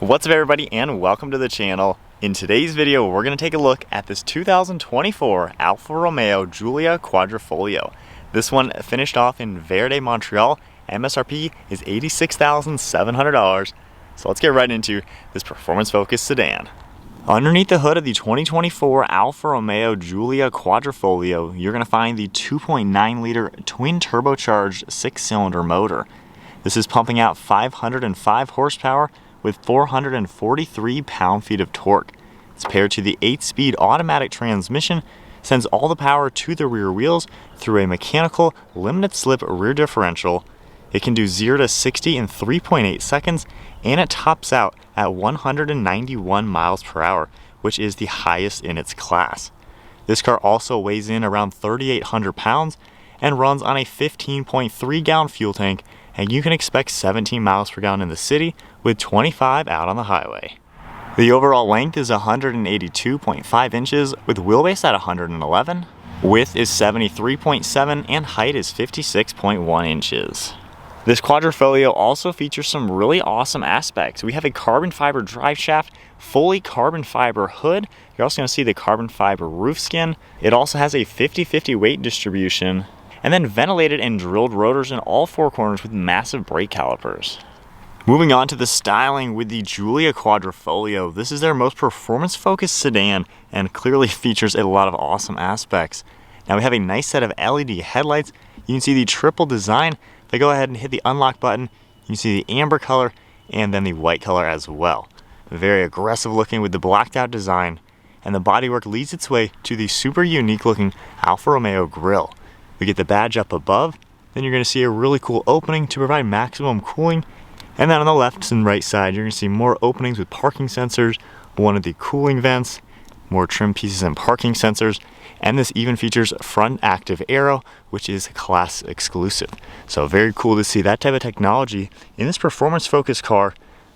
What's up everybody and welcome to the channel. In today's video we're going to take a look at this 2024 Alfa Romeo Giulia Quadrifoglio. This one finished off in Verde Montreal. MSRP is $86,700. So let's get right into this performance focused sedan. Underneath the hood of the 2024 Alfa Romeo Giulia Quadrifoglio, you're going to find the 2.9 liter twin turbocharged 6-cylinder motor. This is pumping out 505 horsepower with 443 pound-feet of torque. It's paired to the 8-speed automatic transmission, sends all the power to the rear wheels through a mechanical limited slip rear differential. It can do 0 to 60 in 3.8 seconds, and it tops out at 191 miles per hour, which is the highest in its class. This car also weighs in around 3,800 pounds and runs on a 15.3 gallon fuel tank, and you can expect 17 miles per gallon in the city with 25 out on the highway. The overall length is 182.5 inches with wheelbase at 111. Width is 73.7 and height is 56.1 inches. This Quadrifoglio also features some really awesome aspects. We have a carbon fiber drive shaft, fully carbon fiber hood. You're also going to see the carbon fiber roof skin. It also has a 50-50 weight distribution, and then ventilated and drilled rotors in all four corners with massive brake calipers. Moving on to the styling with the Giulia Quadrifoglio, this is their most performance-focused sedan and clearly features a lot of awesome aspects. Now we have a nice set of LED headlights. You can see the triple design. If I go ahead and hit the unlock button, you can see the amber color and then the white color as well. Very aggressive looking with the blacked out design, and the bodywork leads its way to the super unique looking Alfa Romeo grille. We get the badge up above, then you're going to see a really cool opening to provide maximum cooling, and then on the left and right side you're going to see more openings with parking sensors, one of the cooling vents, more trim pieces and parking sensors, and this even features front active aero, which is class exclusive. So very cool to see that type of technology in this performance focused car.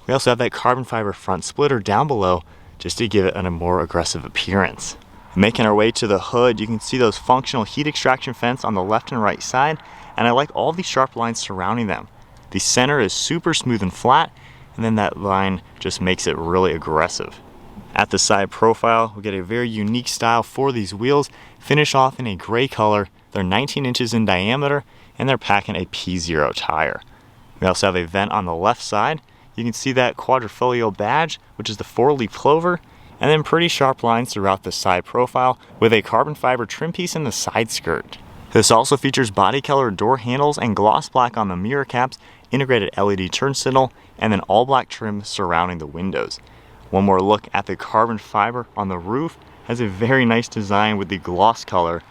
We also have that carbon fiber front splitter down below just to give it a more aggressive appearance. Making our way to the hood, you can see those functional heat extraction vents on the left and right side, and I like all the sharp lines surrounding them. The center is super smooth and flat, and then that line just makes it really aggressive. At the side profile, we get a very unique style for these wheels, finish off in a gray color. They're 19 inches in diameter, and they're packing a P0 tire. We also have a vent on the left side. You can see that Quadrifoglio badge, which is the 4-leaf clover, and then pretty sharp lines throughout the side profile with a carbon fiber trim piece in the side skirt. This also features body color door handles and gloss black on the mirror caps, integrated LED turn signal, and then all black trim surrounding the windows. One more look at the carbon fiber on the roof. Has a very nice design with the gloss color.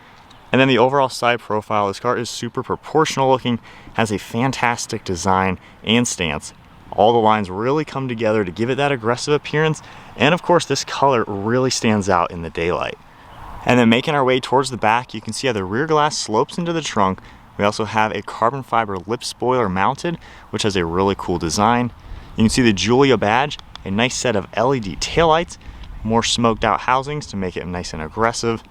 And then the overall side profile, this car is super proportional looking, has a fantastic design and stance. All the lines really come together to give it that aggressive appearance, and of course this color really stands out in the daylight. And then making our way towards the back, you can see how the rear glass slopes into the trunk. We also have a carbon fiber lip spoiler mounted, which has a really cool design. You can see the Giulia badge, a nice set of LED taillights, more smoked out housings to make it nice and aggressive.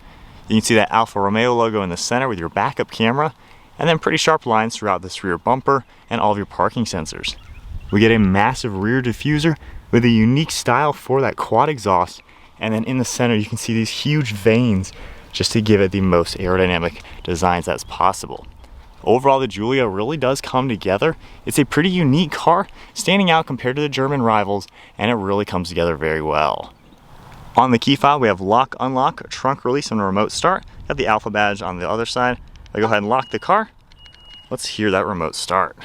You can see that Alfa Romeo logo in the center with your backup camera, and then pretty sharp lines throughout this rear bumper and all of your parking sensors. We get a massive rear diffuser with a unique style for that quad exhaust, and then in the center you can see these huge vanes just to give it the most aerodynamic designs that's possible. Overall, the Giulia really does come together. It's a pretty unique car, standing out compared to the German rivals, and it really comes together very well. On the key fob, we have lock, unlock, trunk release, and remote start. Got the Alfa badge on the other side. If I go ahead and lock the car, let's hear that remote start.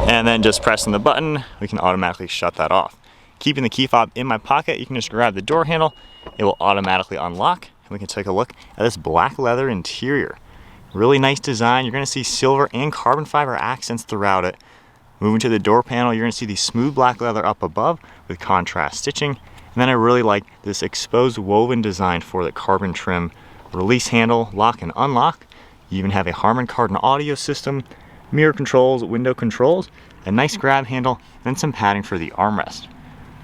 And then just pressing the button, we can automatically shut that off. Keeping the key fob in my pocket, you can just grab the door handle. It will automatically unlock. And we can take a look at this black leather interior. Really nice design. You're going to see silver and carbon fiber accents throughout it. Moving to the door panel, you're going to see the smooth black leather up above with contrast stitching. And then I really like this exposed woven design for the carbon trim release handle, lock and unlock. You even have a Harman Kardon audio system, mirror controls, window controls, a nice grab handle, and some padding for the armrest.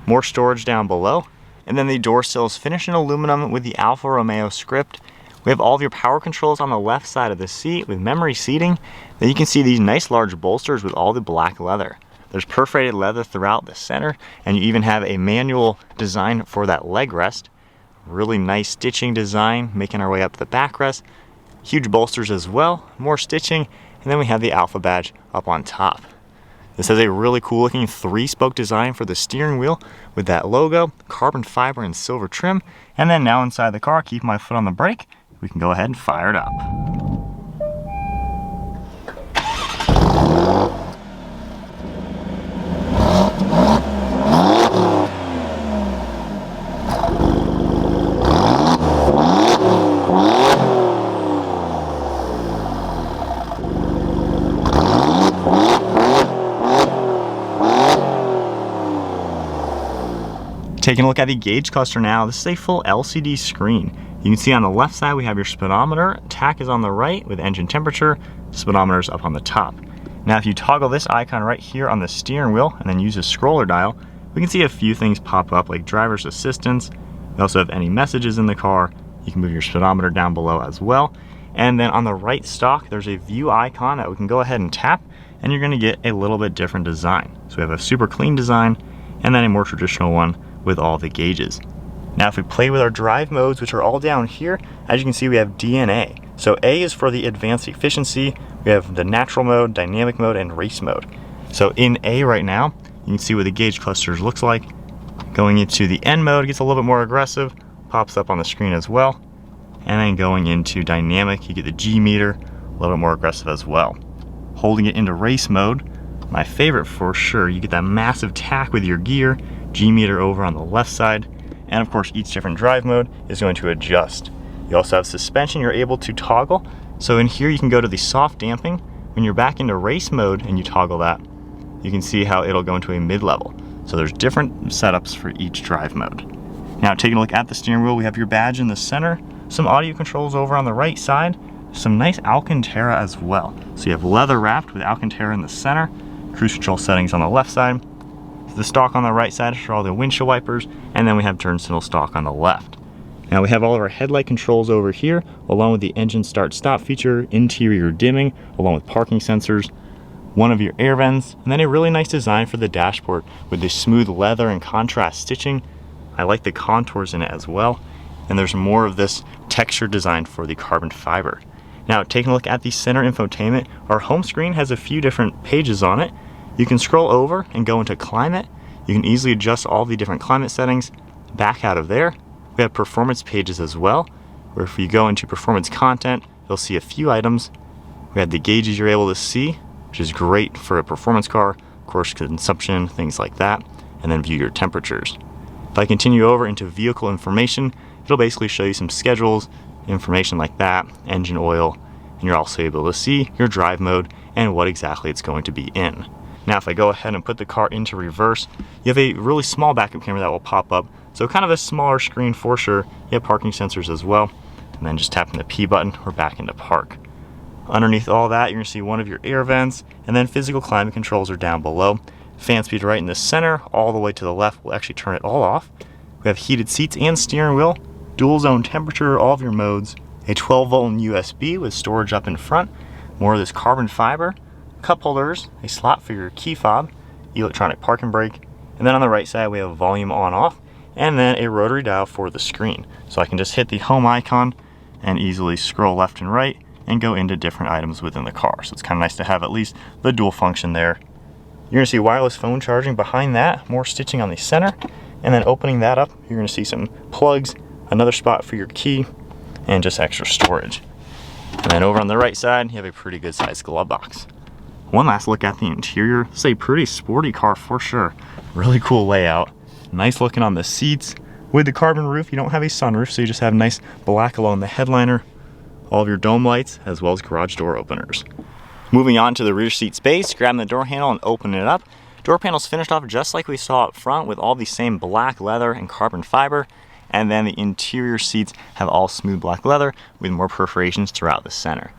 More storage down below, and then the door sills finished in aluminum with the Alfa Romeo script. We have all of your power controls on the left side of the seat with memory seating. Then you can see these nice large bolsters with all the black leather. There's perforated leather throughout the center, and you even have a manual design for that leg rest. Really nice stitching design, making our way up to the backrest. Huge bolsters as well, more stitching, and then we have the Alfa badge up on top. This has a really cool looking 3-spoke design for the steering wheel with that logo, carbon fiber and silver trim. And then now inside the car, keep my foot on the brake, we can go ahead and fire it up. Taking a look at the gauge cluster now, this is a full LCD screen. You can see on the left side we have your speedometer, tach is on the right with engine temperature, speedometer is up on the top. Now if you toggle this icon right here on the steering wheel and then use the scroller dial, we can see a few things pop up like driver's assistance. We also have any messages in the car. You can move your speedometer down below as well. And then on the right stalk, there's a view icon that we can go ahead and tap, and you're gonna get a little bit different design. So we have a super clean design and then a more traditional one with all the gauges. Now if we play with our drive modes, which are all down here, as you can see we have D and A. So A is for the advanced efficiency, we have the natural mode, dynamic mode, and race mode. So in A right now, you can see what the gauge clusters looks like. Going into the N mode, it gets a little bit more aggressive, pops up on the screen as well. And then going into dynamic, you get the G meter, a little bit more aggressive as well. Holding it into race mode, my favorite for sure, you get that massive tach with your gear, G meter over on the left side, and of course each different drive mode is going to adjust. You also have suspension you're able to toggle. So in here you can go to the soft damping. When you're back into race mode and you toggle that, you can see how it'll go into a mid-level. So there's different setups for each drive mode. Now taking a look at the steering wheel, we have your badge in the center, some audio controls over on the right side, some nice Alcantara as well. So you have leather wrapped with Alcantara in the center, cruise control settings on the left side, the stalk on the right side for all the windshield wipers, and then we have turn signal stalk on the left. Now we have all of our headlight controls over here, along with the engine start stop feature, interior dimming, along with parking sensors, one of your air vents, and then a really nice design for the dashboard with the smooth leather and contrast stitching. I like the contours in it as well, and there's more of this texture design for the carbon fiber. Now taking a look at the center infotainment, our home screen has a few different pages on it. You can scroll over and go into climate. You can easily adjust all the different climate settings. Back out of there, we have performance pages as well, where if you go into performance content, you'll see a few items. We have the gauges you're able to see, which is great for a performance car, of course consumption, things like that, and then view your temperatures. If I continue over into vehicle information, it'll basically show you some schedules, information like that, engine oil, and you're also able to see your drive mode and what exactly it's going to be in. Now if I go ahead and put the car into reverse, you have a really small backup camera that will pop up. So kind of a smaller screen for sure. You have parking sensors as well. And then just tapping the P button, we're back into park. Underneath all that, you're gonna see one of your air vents, and then physical climate controls are down below. Fan speed right in the center, all the way to the left, we'll actually turn it all off. We have heated seats and steering wheel, dual zone temperature, all of your modes, a 12-volt USB with storage up in front, more of this carbon fiber, cup holders, a slot for your key fob, electronic parking brake, and then on the right side we have volume on off, and then a rotary dial for the screen. So I can just hit the home icon and easily scroll left and right and go into different items within the car. So it's kind of nice to have at least the dual function there. You're gonna see wireless phone charging behind that, more stitching on the center, and then opening that up, you're gonna see some plugs, another spot for your key, and just extra storage. And then over on the right side, you have a pretty good sized glove box. One last look at the interior. This is a pretty sporty car for sure. Really cool layout. Nice looking on the seats. With the carbon roof, you don't have a sunroof, so you just have nice black along the headliner. All of your dome lights, as well as garage door openers. Moving on to the rear seat space, grabbing the door handle and opening it up. Door panel's finished off just like we saw up front with all the same black leather and carbon fiber. And then the interior seats have all smooth black leather with more perforations throughout the center.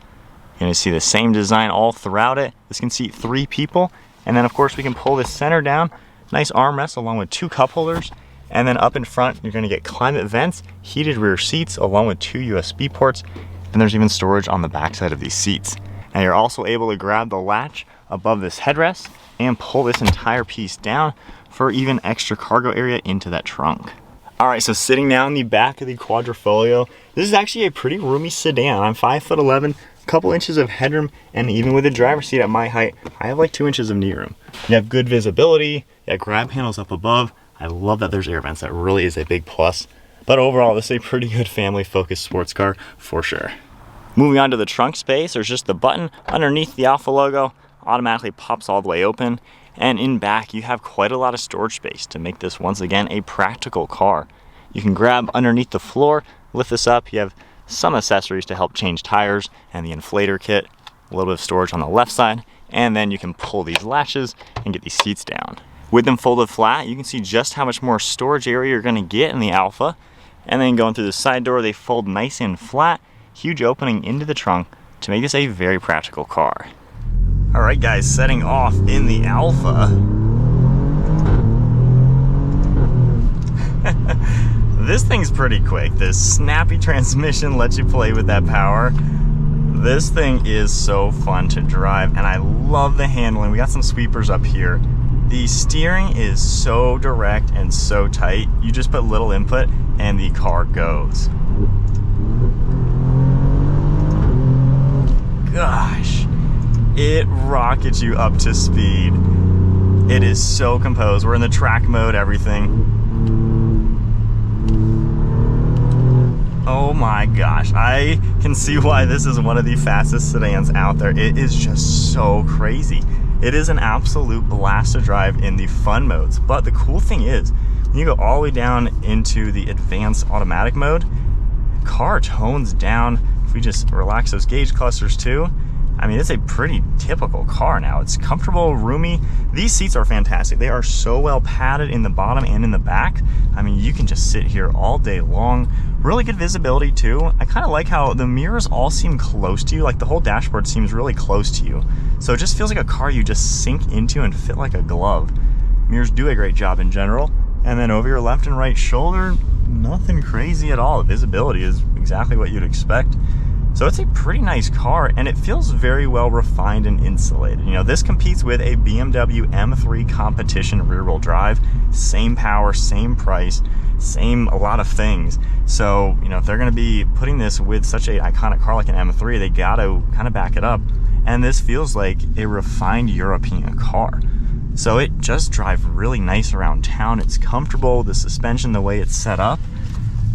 You're gonna see the same design all throughout it. This can seat 3 people. And then of course we can pull this center down. Nice armrest along with 2 cup holders. And then up in front, you're gonna get climate vents, heated rear seats, along with 2 USB ports, and there's even storage on the backside of these seats. Now you're also able to grab the latch above this headrest and pull this entire piece down for even extra cargo area into that trunk. All right, so sitting now in the back of the Quadrifoglio, this is actually a pretty roomy sedan. I'm 5'11", a couple inches of headroom, and even with the driver's seat at my height, I have like 2 inches of knee room. You have good visibility, you have grab handles up above. I love that there's air vents, that really is a big plus. But overall, this is a pretty good family-focused sports car for sure. Moving on to the trunk space, there's just the button underneath the Alfa logo, automatically pops all the way open. And in back, you have quite a lot of storage space to make this, once again, a practical car. You can grab underneath the floor, lift this up. You have some accessories to help change tires and the inflator kit, a little bit of storage on the left side, and then you can pull these latches and get these seats down. With them folded flat, you can see just how much more storage area you're gonna get in the Alfa. And then going through the side door, they fold nice and flat, huge opening into the trunk to make this a very practical car. All right guys, setting off in the Alfa. This thing's pretty quick. This snappy transmission lets you play with that power. This thing is so fun to drive, and I love the handling. We got some sweepers up here. The steering is so direct and so tight. You just put little input and the car goes. Gosh, it rockets you up to speed. It is so composed. We're in the track mode, everything. Oh my gosh, I can see why this is one of the fastest sedans out there. It is just so crazy. It is an absolute blast to drive in the fun modes. But the cool thing is, when you go all the way down into the advanced automatic mode, car tones down. If we just relax those gauge clusters too, I mean, it's a pretty typical car now. It's comfortable, roomy. These seats are fantastic. They are so well padded in the bottom and in the back. I mean, you can just sit here all day long. Really good visibility too. I kind of like how the mirrors all seem close to you. Like the whole dashboard seems really close to you. So it just feels like a car you just sink into and fit like a glove. Mirrors do a great job in general. And then over your left and right shoulder, nothing crazy at all. The visibility is exactly what you'd expect. So it's a pretty nice car, and it feels very well refined and insulated. You know, this competes with a BMW M3 Competition rear-wheel drive. Same power, same price, same a lot of things. So, you know, if they're gonna be putting this with such an iconic car like an M3, they gotta kind of back it up. And this feels like a refined European car. So it just drives really nice around town. It's comfortable, the suspension, the way it's set up.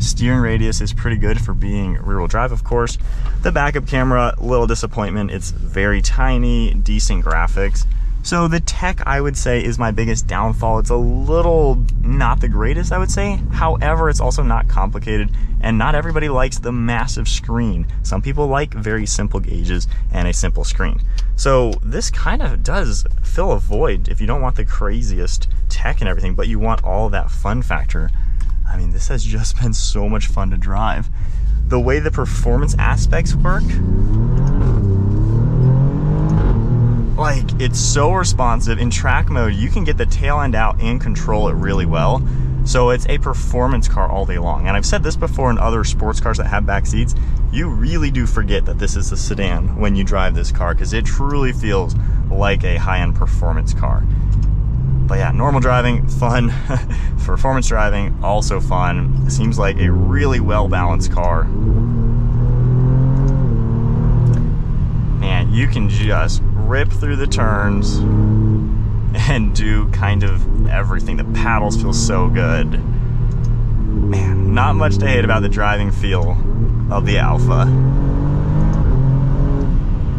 Steering radius is pretty good for being rear-wheel drive, of course. The backup camera, little disappointment. It's very tiny, decent graphics. So the tech, I would say, is my biggest downfall. It's a little not the greatest, I would say. However, it's also not complicated, and not everybody likes the massive screen. Some people like very simple gauges and a simple screen. So this kind of does fill a void if you don't want the craziest tech and everything, but you want all of that fun factor. I mean, this has just been so much fun to drive. The way the performance aspects work, like, it's so responsive. In track mode, you can get the tail end out and control it really well. So it's a performance car all day long. And I've said this before in other sports cars that have back seats, you really do forget that this is a sedan when you drive this car, because it truly feels like a high-end performance car. But yeah, normal driving, fun. Performance driving, also fun. Seems like a really well-balanced car. Man, you can just rip through the turns and do kind of everything. The paddles feel so good. Man, not much to hate about the driving feel of the Alfa.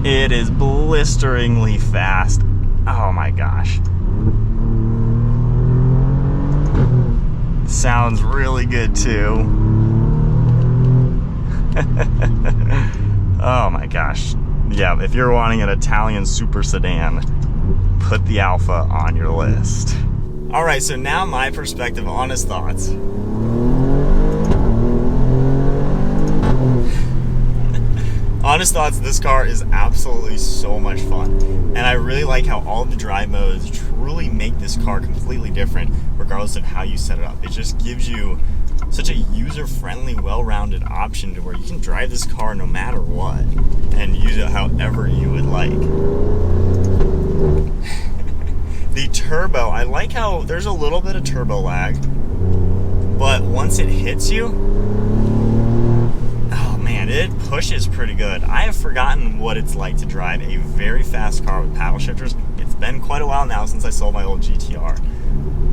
It is blisteringly fast. Oh my gosh. Sounds really good too. Oh my gosh. Yeah, if you're wanting an Italian super sedan, put the Alfa on your list. All right, so now my perspective, honest thoughts. Honest thoughts, this car is absolutely so much fun. And I really like how all of the drive modes really make this car completely different regardless of how you set it up. It just gives you such a user-friendly, well-rounded option to where you can drive this car no matter what and use it however you would like. The turbo, I like how there's a little bit of turbo lag, but once it hits you, oh man, it pushes pretty good. I have forgotten what it's like to drive a very fast car with paddle shifters. It's been quite a while now since I sold my old GTR.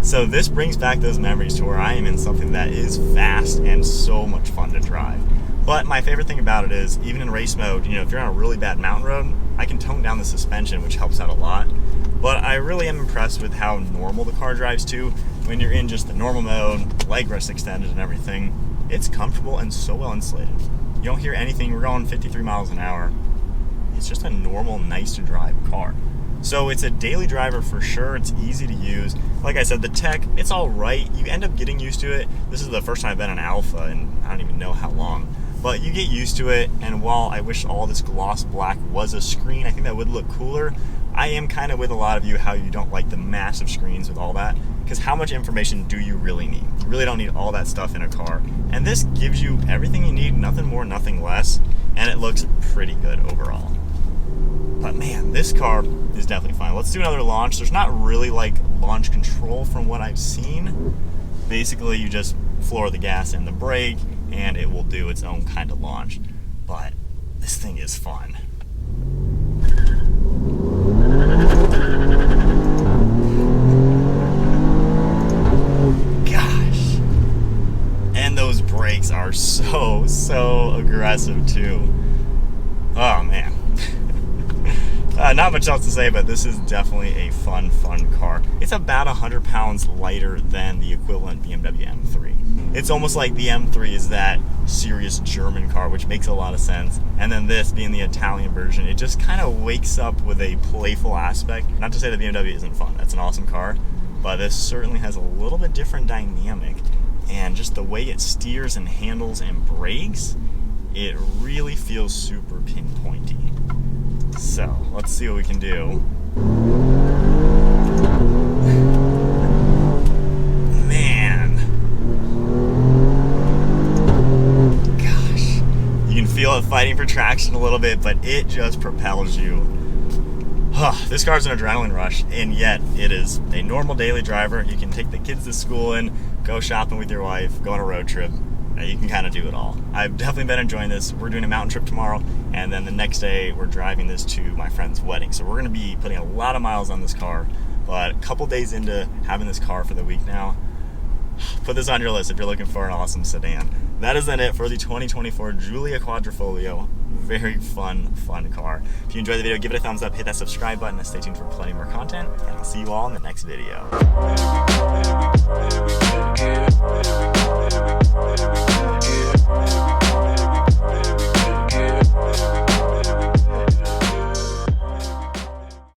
So this brings back those memories to where I am in something that is fast and so much fun to drive. But my favorite thing about it is, even in race mode, you know, if you're on a really bad mountain road, I can tone down the suspension, which helps out a lot. But I really am impressed with how normal the car drives too. When you're in just the normal mode, leg rest extended and everything, it's comfortable and so well insulated. You don't hear anything. We're going 53 miles an hour. It's just a normal, nice to drive car. So it's a daily driver for sure. It's easy to use. Like I said, the tech, it's all right. You end up getting used to it. This is the first time I've been in Alpha and I don't even know how long. But you get used to it, and while I wish all this gloss black was a screen, I think that would look cooler. I am kind of with a lot of you how you don't like the massive screens with all that, because how much information do you really need? You really don't need all that stuff in a car. And this gives you everything you need, nothing more, nothing less, and it looks pretty good overall. But man, this car is definitely fun. Let's do another launch. There's not really like launch control from what I've seen. Basically, you just floor the gas and the brake, and it will do its own kind of launch. But this thing is fun. Gosh. And those brakes are so aggressive too. Oh man. Not much else to say, but this is definitely a fun car. It's about 100 pounds lighter than the equivalent BMW M3. It's almost like the M3 is that serious German car, which makes a lot of sense. And then this being the Italian version, it just kind of wakes up with a playful aspect. Not to say that BMW isn't fun, that's an awesome car, but this certainly has a little bit different dynamic. And just the way it steers and handles and brakes, it really feels super pinpointy. So, let's see what we can do. Man. Gosh. You can feel it fighting for traction a little bit, but it just propels you. This car's an adrenaline rush, and yet it is a normal daily driver. You can take the kids to school and go shopping with your wife, go on a road trip. You can kind of do it all. I've definitely been enjoying this. We're doing a mountain trip tomorrow, and then the next day we're driving this to my friend's wedding. So we're going to be putting a lot of miles on this car, but a couple days into having this car for the week now, put this on your list if you're looking for an awesome sedan. That is then it for the 2024 Giulia Quadrifoglio. Very fun car. If you enjoyed the video, give it a thumbs up, hit that subscribe button, and stay tuned for plenty more content, and I'll see you all in the next video.